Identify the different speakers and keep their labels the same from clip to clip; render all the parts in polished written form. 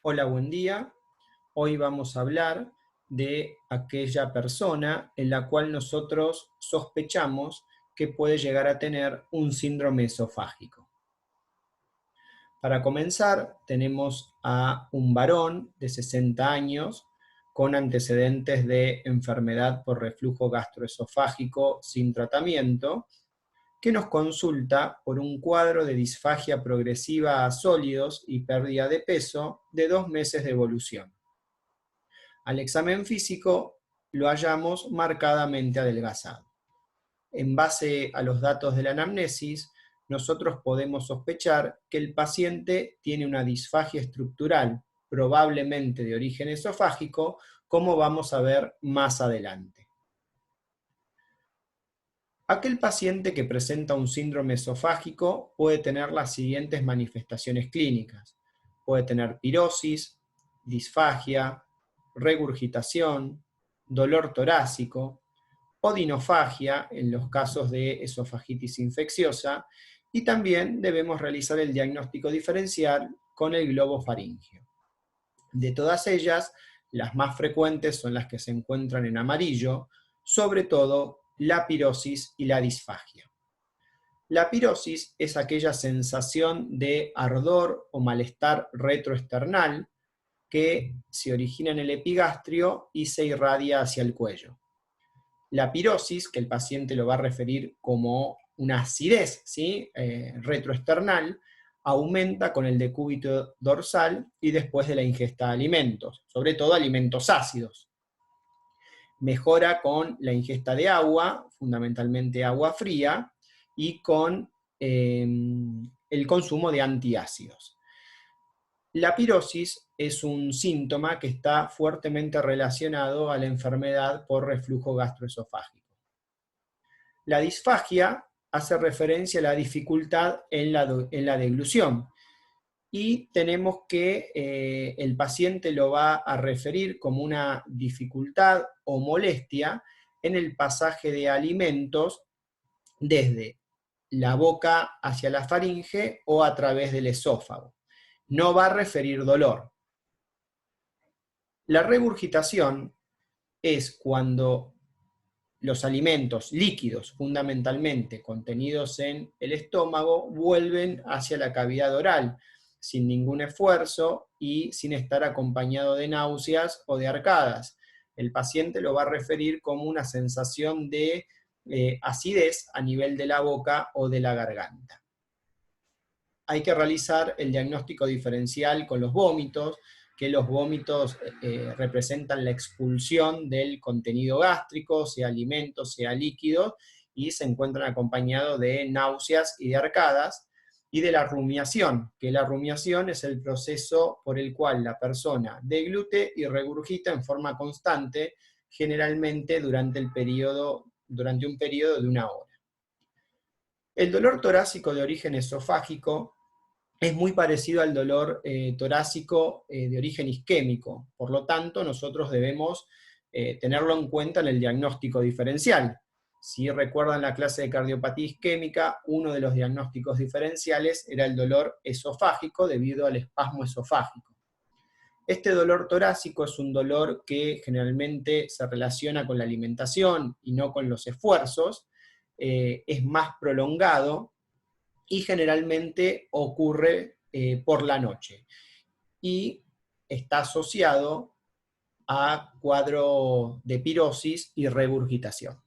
Speaker 1: Hola, buen día. Hoy vamos a hablar de aquella persona en la cual nosotros sospechamos que puede llegar a tener un síndrome esofágico. Para comenzar, tenemos a un varón de 60 años con antecedentes de enfermedad por reflujo gastroesofágico sin tratamiento, que nos consulta por un cuadro de disfagia progresiva a sólidos y pérdida de peso de 2 meses de evolución. Al examen físico lo hallamos marcadamente adelgazado. En base a los datos de la anamnesis, nosotros podemos sospechar que el paciente tiene una disfagia estructural, probablemente de origen esofágico, como vamos a ver más adelante. Aquel paciente que presenta un síndrome esofágico puede tener las siguientes manifestaciones clínicas. Puede tener pirosis, disfagia, regurgitación, dolor torácico, odinofagia en los casos de esofagitis infecciosa, y también debemos realizar el diagnóstico diferencial con el globo faríngeo. De todas ellas, las más frecuentes son las que se encuentran en amarillo, sobre todo la pirosis y la disfagia. La pirosis es aquella sensación de ardor o malestar retroesternal que se origina en el epigastrio y se irradia hacia el cuello. La pirosis, que el paciente lo va a referir como una acidez, ¿sí? Retroesternal, aumenta con el decúbito dorsal y después de la ingesta de alimentos, sobre todo alimentos ácidos. Mejora con la ingesta de agua, fundamentalmente agua fría, y con el consumo de antiácidos. La pirosis es un síntoma que está fuertemente relacionado a la enfermedad por reflujo gastroesofágico. La disfagia hace referencia a la dificultad en la deglución, y tenemos que el paciente lo va a referir como una dificultad o molestia en el pasaje de alimentos desde la boca hacia la faringe o a través del esófago. No va a referir dolor. La regurgitación es cuando los alimentos líquidos, fundamentalmente contenidos en el estómago, vuelven hacia la cavidad oral, sin ningún esfuerzo y sin estar acompañado de náuseas o de arcadas. El paciente lo va a referir como una sensación de acidez a nivel de la boca o de la garganta. Hay que realizar el diagnóstico diferencial con los vómitos, que los vómitos representan la expulsión del contenido gástrico, sea alimento, sea líquido, y se encuentran acompañados de náuseas y de arcadas, y de la rumiación, que la rumiación es el proceso por el cual la persona deglute y regurgita en forma constante, generalmente durante un periodo de 1 hora. El dolor torácico de origen esofágico es muy parecido al dolor torácico de origen isquémico. Por lo tanto, nosotros debemos tenerlo en cuenta en el diagnóstico diferencial. Si recuerdan la clase de cardiopatía isquémica, uno de los diagnósticos diferenciales era el dolor esofágico debido al espasmo esofágico. Este dolor torácico es un dolor que generalmente se relaciona con la alimentación y no con los esfuerzos, es más prolongado, y generalmente ocurre por la noche, y está asociado a cuadro de pirosis y regurgitación.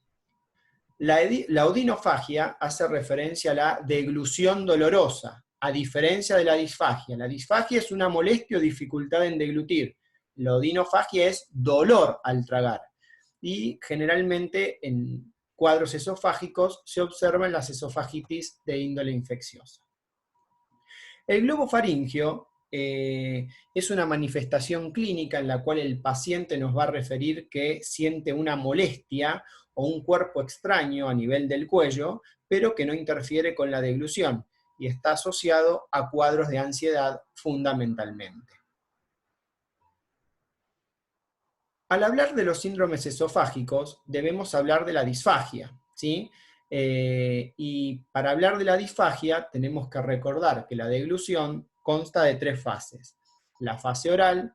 Speaker 1: La odinofagia hace referencia a la deglución dolorosa, a diferencia de la disfagia. La disfagia es una molestia o dificultad en deglutir. La odinofagia es dolor al tragar. Y generalmente en cuadros esofágicos se observan las esofagitis de índole infecciosa. El globo faríngeo es una manifestación clínica en la cual el paciente nos va a referir que siente una molestia o un cuerpo extraño a nivel del cuello, pero que no interfiere con la deglución, y está asociado a cuadros de ansiedad fundamentalmente. Al hablar de los síndromes esofágicos, debemos hablar de la disfagia, ¿sí? Y para hablar de la disfagia tenemos que recordar que la deglución consta de 3 fases. la fase oral,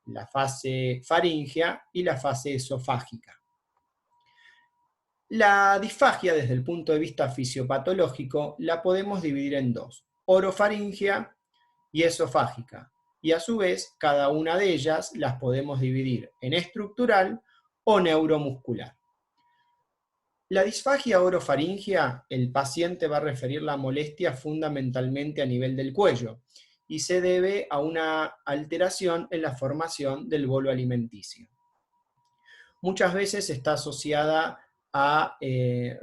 Speaker 1: la fase faríngea y la fase esofágica. La disfagia, desde el punto de vista fisiopatológico, la podemos dividir en dos: orofaríngea y esofágica. Y a su vez, cada una de ellas las podemos dividir en estructural o neuromuscular. La disfagia orofaríngea, el paciente va a referir la molestia fundamentalmente a nivel del cuello y se debe a una alteración en la formación del bolo alimenticio. Muchas veces está asociada a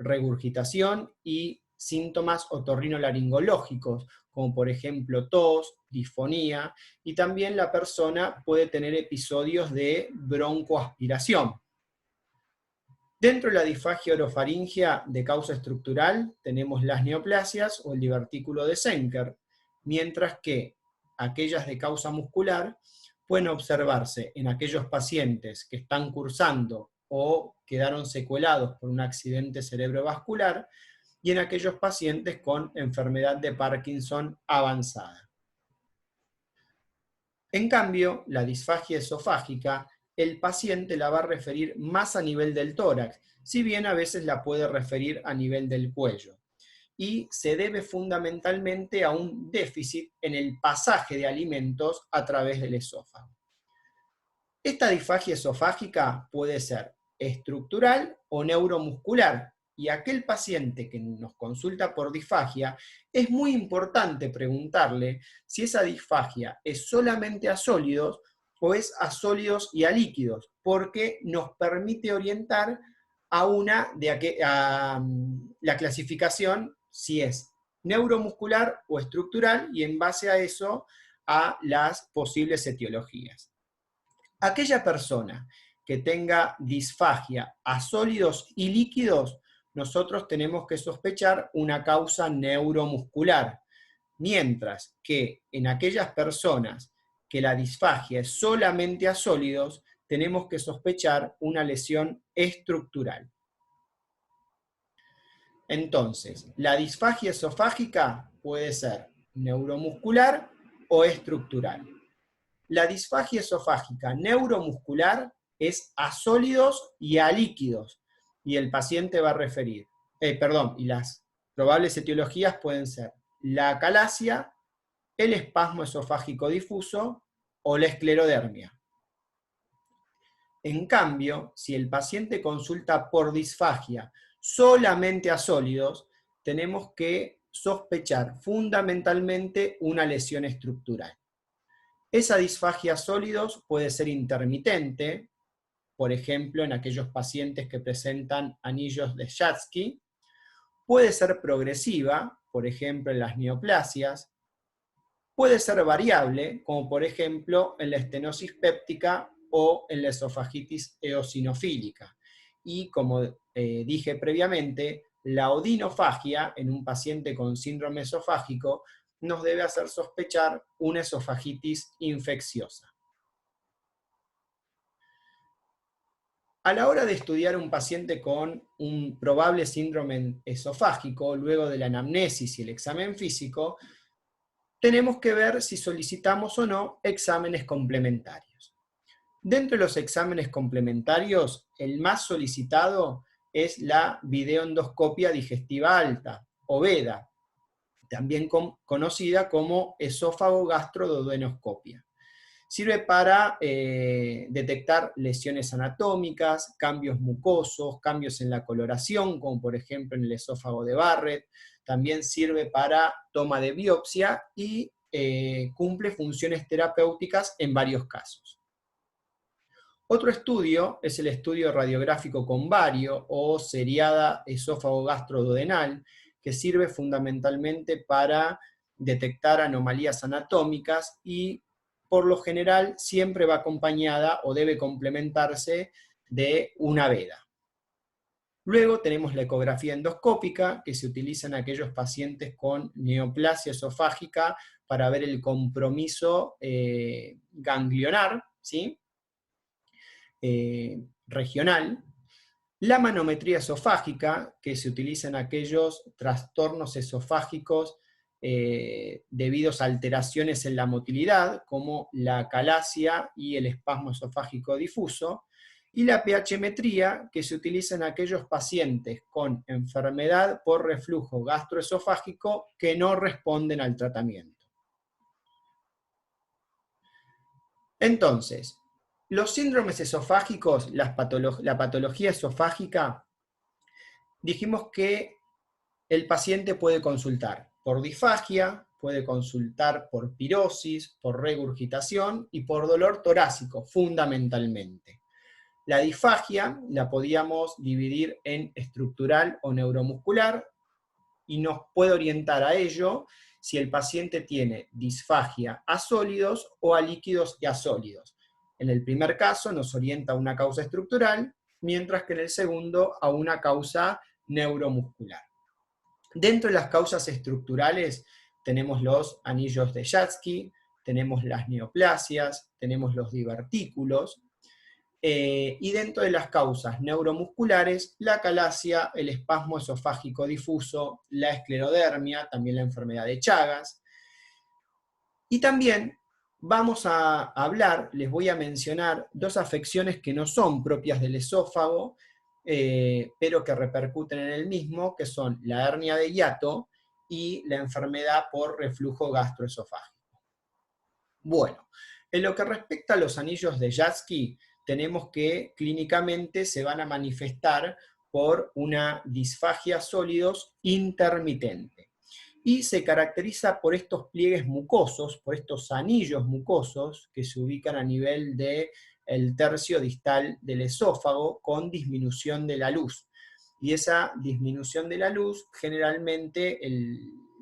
Speaker 1: regurgitación y síntomas otorrinolaringológicos, como por ejemplo tos, disfonía, y también la persona puede tener episodios de broncoaspiración. Dentro de la disfagia orofaríngea de causa estructural tenemos las neoplasias o el divertículo de Zenker, mientras que aquellas de causa muscular pueden observarse en aquellos pacientes que están cursando o quedaron secuelados por un accidente cerebrovascular y en aquellos pacientes con enfermedad de Parkinson avanzada. En cambio, la disfagia esofágica, el paciente la va a referir más a nivel del tórax, si bien a veces la puede referir a nivel del cuello. Y se debe fundamentalmente a un déficit en el pasaje de alimentos a través del esófago. Esta disfagia esofágica puede ser estructural o neuromuscular, y aquel paciente que nos consulta por disfagia, es muy importante preguntarle si esa disfagia es solamente a sólidos o es a sólidos y a líquidos, porque nos permite orientar a la clasificación si es neuromuscular o estructural, y en base a eso a las posibles etiologías. Aquella persona que tenga disfagia a sólidos y líquidos, nosotros tenemos que sospechar una causa neuromuscular, mientras que en aquellas personas que la disfagia es solamente a sólidos, tenemos que sospechar una lesión estructural. Entonces, la disfagia esofágica puede ser neuromuscular o estructural. La disfagia esofágica neuromuscular es a sólidos y a líquidos, y el paciente va a referir, y las probables etiologías pueden ser la acalasia, el espasmo esofágico difuso o la esclerodermia. En cambio, si el paciente consulta por disfagia solamente a sólidos, tenemos que sospechar fundamentalmente una lesión estructural. Esa disfagia a sólidos puede ser intermitente, por ejemplo, en aquellos pacientes que presentan anillos de Schatzki. Puede ser progresiva, por ejemplo, en las neoplasias. Puede ser variable, como por ejemplo en la estenosis péptica o en la esofagitis eosinofílica. Y como dije previamente, la odinofagia en un paciente con síndrome esofágico nos debe hacer sospechar una esofagitis infecciosa. A la hora de estudiar un paciente con un probable síndrome esofágico, luego de la anamnesis y el examen físico, tenemos que ver si solicitamos o no exámenes complementarios. Dentro de los exámenes complementarios, el más solicitado es la videoendoscopia digestiva alta, o VEDA, también conocida como esófago-gastroduodenoscopia. Sirve para detectar lesiones anatómicas, cambios mucosos, cambios en la coloración, como por ejemplo en el esófago de Barrett. También sirve para toma de biopsia y cumple funciones terapéuticas en varios casos. Otro estudio es el estudio radiográfico con bario o seriada esófago gastroduodenal, que sirve fundamentalmente para detectar anomalías anatómicas y por lo general siempre va acompañada o debe complementarse de una veda. Luego tenemos la ecografía endoscópica, que se utiliza en aquellos pacientes con neoplasia esofágica para ver el compromiso ganglionar, ¿sí? Regional. La manometría esofágica, que se utiliza en aquellos trastornos esofágicos debidos a alteraciones en la motilidad, como la acalasia y el espasmo esofágico difuso, y la pH-metría, que se utiliza en aquellos pacientes con enfermedad por reflujo gastroesofágico que no responden al tratamiento. Entonces, los síndromes esofágicos, la patología esofágica, dijimos que el paciente puede consultar por disfagia, puede consultar por pirosis, por regurgitación y por dolor torácico, fundamentalmente. La disfagia la podíamos dividir en estructural o neuromuscular y nos puede orientar a ello si el paciente tiene disfagia a sólidos o a líquidos y a sólidos. En el primer caso nos orienta a una causa estructural, mientras que en el segundo a una causa neuromuscular. Dentro de las causas estructurales tenemos los anillos de Jadsky, tenemos las neoplasias, tenemos los divertículos, y dentro de las causas neuromusculares, la acalasia, el espasmo esofágico difuso, la esclerodermia, también la enfermedad de Chagas. Y también vamos a hablar, les voy a mencionar, dos afecciones que no son propias del esófago, pero que repercuten en el mismo, que son la hernia de hiato y la enfermedad por reflujo gastroesofágico. Bueno, en lo que respecta a los anillos de Jadsky, tenemos que clínicamente se van a manifestar por una disfagia sólidos intermitente. Y se caracteriza por estos pliegues mucosos, por estos anillos mucosos que se ubican a nivel del tercio distal del esófago con disminución de la luz. Y esa disminución de la luz, generalmente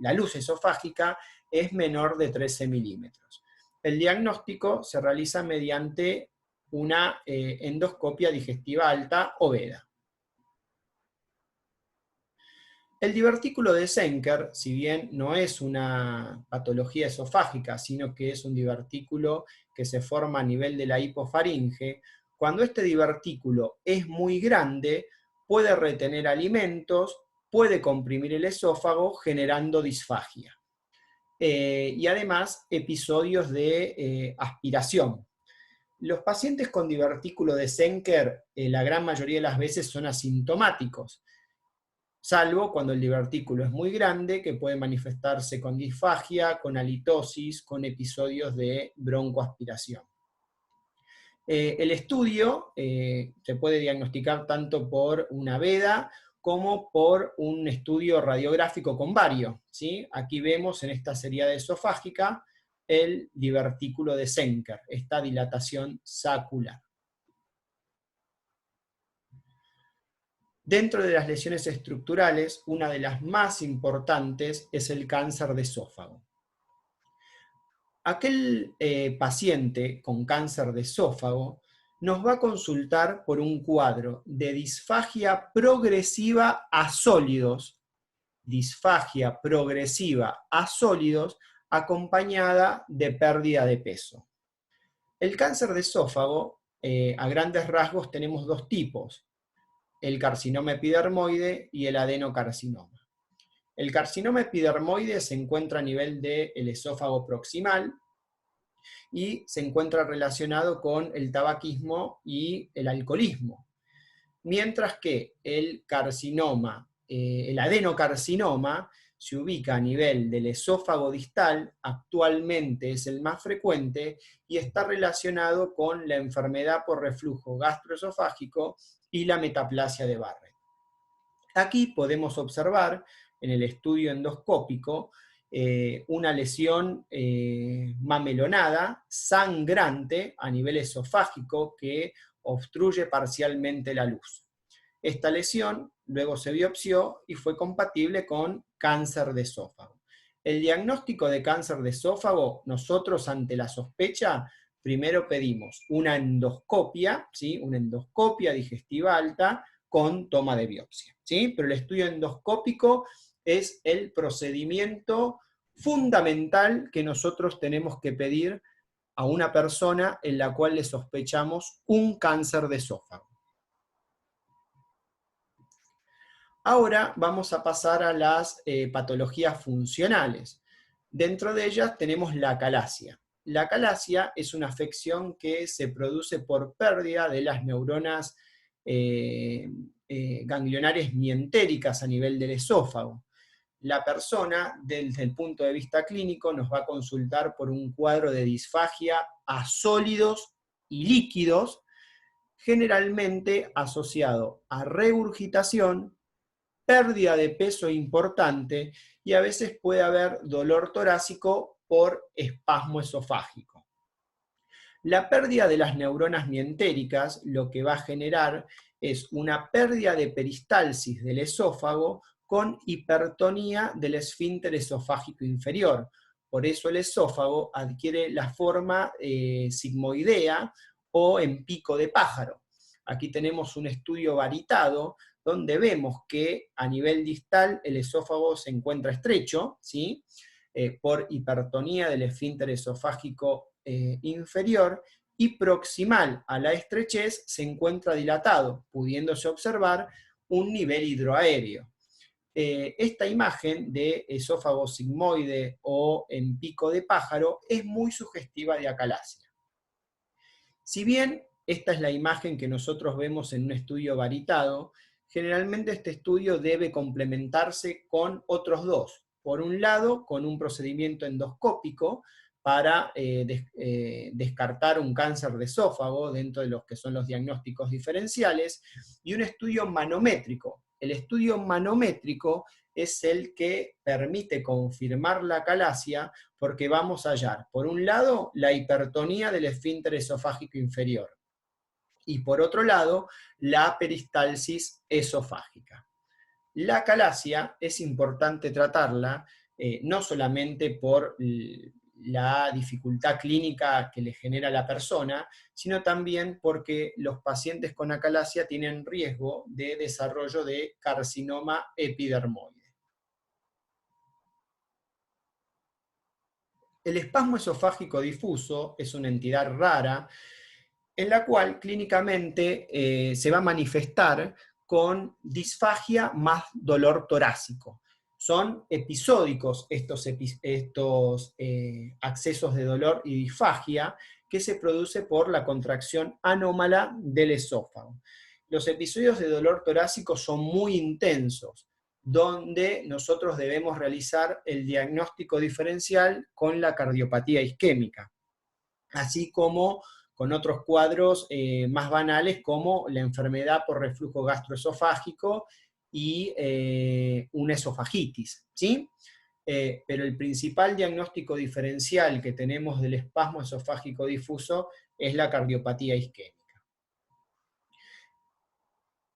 Speaker 1: la luz esofágica es menor de 13 milímetros. El diagnóstico se realiza mediante una endoscopia digestiva alta o veda. El divertículo de Zenker, si bien no es una patología esofágica, sino que es un divertículo que se forma a nivel de la hipofaringe, cuando este divertículo es muy grande, puede retener alimentos, puede comprimir el esófago generando disfagia. Y además episodios de aspiración. Los pacientes con divertículo de Zenker, la gran mayoría de las veces son asintomáticos, salvo cuando el divertículo es muy grande, que puede manifestarse con disfagia, con halitosis, con episodios de broncoaspiración. El estudio se puede diagnosticar tanto por una veda como por un estudio radiográfico con bario, ¿sí? Aquí vemos en esta seriada esofágica el divertículo de Zenker, esta dilatación sacular. Dentro de las lesiones estructurales, una de las más importantes es el cáncer de esófago. Aquel paciente con cáncer de esófago nos va a consultar por un cuadro de disfagia progresiva a sólidos, acompañada de pérdida de peso. El cáncer de esófago, a grandes rasgos, tenemos dos tipos: el carcinoma epidermoide y el adenocarcinoma. El carcinoma epidermoide se encuentra a nivel del esófago proximal y se encuentra relacionado con el tabaquismo y el alcoholismo. Mientras que el carcinoma, el adenocarcinoma, se ubica a nivel del esófago distal, actualmente es el más frecuente y está relacionado con la enfermedad por reflujo gastroesofágico y la metaplasia de Barrett. Aquí podemos observar en el estudio endoscópico una lesión mamelonada, sangrante a nivel esofágico que obstruye parcialmente la luz. Esta lesión luego se biopsió y fue compatible con cáncer de esófago. El diagnóstico de cáncer de esófago, nosotros ante la sospecha, primero pedimos una endoscopia, ¿sí? Una endoscopia digestiva alta con toma de biopsia, ¿sí? Pero el estudio endoscópico es el procedimiento fundamental que nosotros tenemos que pedir a una persona en la cual le sospechamos un cáncer de esófago. Ahora vamos a pasar a las patologías funcionales. Dentro de ellas tenemos la acalasia. La acalasia es una afección que se produce por pérdida de las neuronas ganglionares mientéricas a nivel del esófago. La persona, desde el punto de vista clínico, nos va a consultar por un cuadro de disfagia a sólidos y líquidos, generalmente asociado a regurgitación, pérdida de peso importante y a veces puede haber dolor torácico por espasmo esofágico. La pérdida de las neuronas mientéricas lo que va a generar es una pérdida de peristalsis del esófago con hipertonía del esfínter esofágico inferior. Por eso el esófago adquiere la forma sigmoidea o en pico de pájaro. Aquí tenemos un estudio varitado donde vemos que a nivel distal el esófago se encuentra estrecho, ¿sí? Por hipertonía del esfínter esofágico inferior, y proximal a la estrechez se encuentra dilatado, pudiéndose observar un nivel hidroaéreo. Esta imagen de esófago sigmoide o en pico de pájaro es muy sugestiva de acalasia. Si bien esta es la imagen que nosotros vemos en un estudio varitado, generalmente este estudio debe complementarse con otros dos. Por un lado, con un procedimiento endoscópico para descartar un cáncer de esófago dentro de los que son los diagnósticos diferenciales, y un estudio manométrico. El estudio manométrico es el que permite confirmar la acalasia porque vamos a hallar, por un lado, la hipertonía del esfínter esofágico inferior, y por otro lado, la peristalsis esofágica. La acalasia es importante tratarla, no solamente por la dificultad clínica que le genera a la persona, sino también porque los pacientes con acalasia tienen riesgo de desarrollo de carcinoma epidermoide. El espasmo esofágico difuso es una entidad rara en la cual clínicamente se va a manifestar con disfagia más dolor torácico. Son episódicos estos accesos de dolor y disfagia que se produce por la contracción anómala del esófago. Los episodios de dolor torácico son muy intensos, donde nosotros debemos realizar el diagnóstico diferencial con la cardiopatía isquémica, así como con otros cuadros más banales como la enfermedad por reflujo gastroesofágico y una esofagitis, ¿sí? Pero el principal diagnóstico diferencial que tenemos del espasmo esofágico difuso es la cardiopatía isquémica.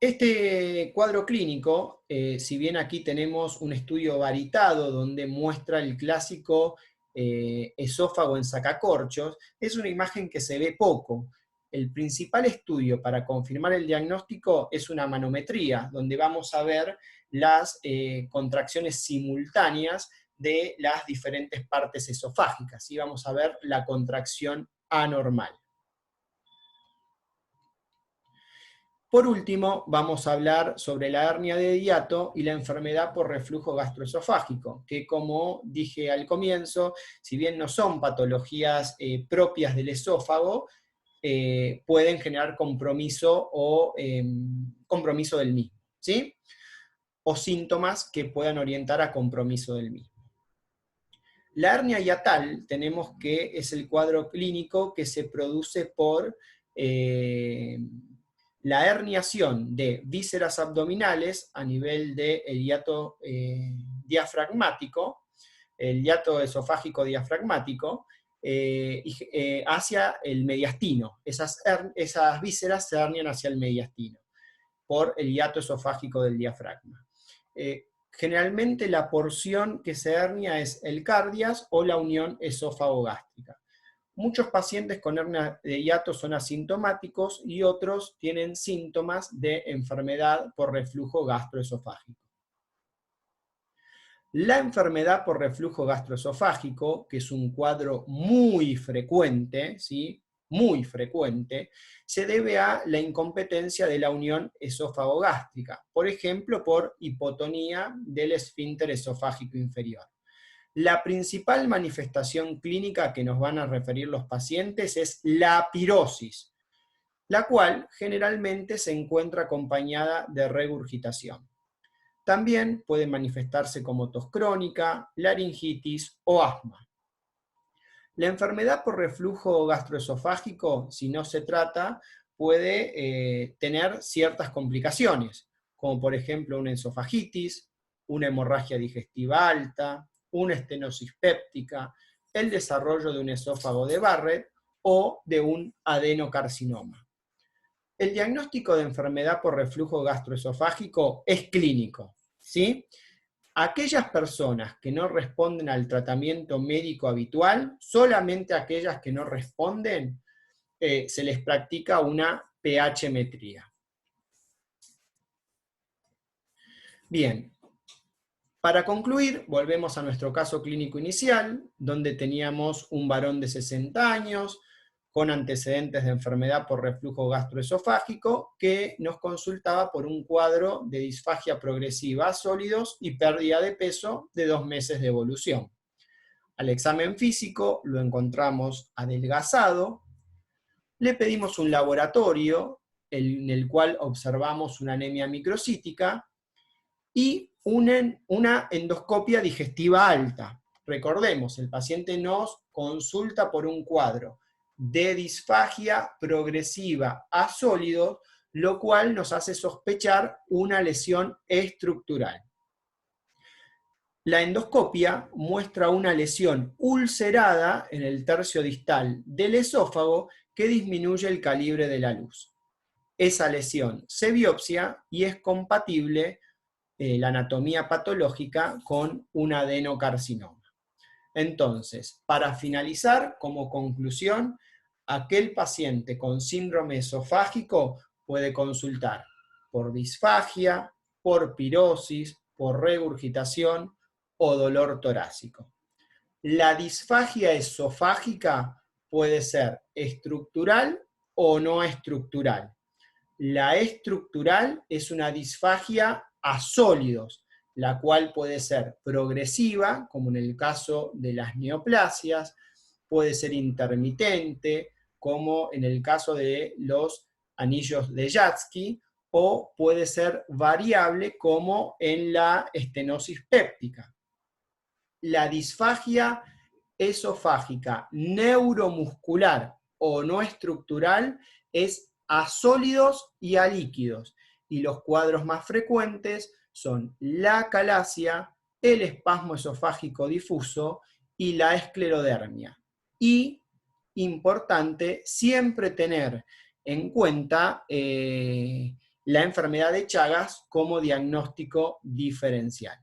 Speaker 1: Este cuadro clínico, si bien aquí tenemos un estudio varitado donde muestra el clásico esófago en sacacorchos, es una imagen que se ve poco. El principal estudio para confirmar el diagnóstico es una manometría, donde vamos a ver las contracciones simultáneas de las diferentes partes esofágicas, y vamos a ver la contracción anormal. Por último, vamos a hablar sobre la hernia de hiato y la enfermedad por reflujo gastroesofágico, que, como dije al comienzo, si bien no son patologías propias del esófago, pueden generar compromiso o compromiso del mismo, ¿sí? O síntomas que puedan orientar a compromiso del mismo. La hernia hiatal tenemos que es el cuadro clínico que se produce por la herniación de vísceras abdominales a nivel del hiato diafragmático, el hiato esofágico diafragmático, hacia el mediastino. Esas vísceras se hernian hacia el mediastino por el hiato esofágico del diafragma. Generalmente la porción que se hernia es el cardias o la unión esófago-gástrica. Muchos pacientes con hernia de hiato son asintomáticos y otros tienen síntomas de enfermedad por reflujo gastroesofágico. La enfermedad por reflujo gastroesofágico, que es un cuadro muy frecuente, ¿sí? Muy frecuente, se debe a la incompetencia de la unión esófago-gástrica, por ejemplo, por hipotonía del esfínter esofágico inferior. La principal manifestación clínica que nos van a referir los pacientes es la pirosis, la cual generalmente se encuentra acompañada de regurgitación. También puede manifestarse como tos crónica, laringitis o asma. La enfermedad por reflujo gastroesofágico, si no se trata, puede tener ciertas complicaciones, como por ejemplo una esofagitis, una hemorragia digestiva alta, una estenosis péptica, el desarrollo de un esófago de Barrett o de un adenocarcinoma. El diagnóstico de enfermedad por reflujo gastroesofágico es clínico, ¿sí? Aquellas personas que no responden al tratamiento médico habitual, solamente aquellas que no responden, se les practica una pH-metría. Bien, para concluir, volvemos a nuestro caso clínico inicial, donde teníamos un varón de 60 años, con antecedentes de enfermedad por reflujo gastroesofágico, que nos consultaba por un cuadro de disfagia progresiva a sólidos y pérdida de peso de 2 meses de evolución. Al examen físico lo encontramos adelgazado, le pedimos un laboratorio en el cual observamos una anemia microcítica y una endoscopia digestiva alta. Recordemos, el paciente nos consulta por un cuadro de disfagia progresiva a sólidos, lo cual nos hace sospechar una lesión estructural. La endoscopia muestra una lesión ulcerada en el tercio distal del esófago que disminuye el calibre de la luz. Esa lesión se biopsia y es compatible la anatomía patológica con un adenocarcinoma. Entonces, para finalizar, como conclusión, aquel paciente con síndrome esofágico puede consultar por disfagia, por pirosis, por regurgitación o dolor torácico. La disfagia esofágica puede ser estructural o no estructural. La estructural es una disfagia a sólidos, la cual puede ser progresiva, como en el caso de las neoplasias, puede ser intermitente, como en el caso de los anillos de Jadsky, o puede ser variable, como en la estenosis péptica. La disfagia esofágica neuromuscular o no estructural es a sólidos y a líquidos, y los cuadros más frecuentes son la acalasia, el espasmo esofágico difuso y la esclerodermia. Y, importante, siempre tener en cuenta la enfermedad de Chagas como diagnóstico diferencial.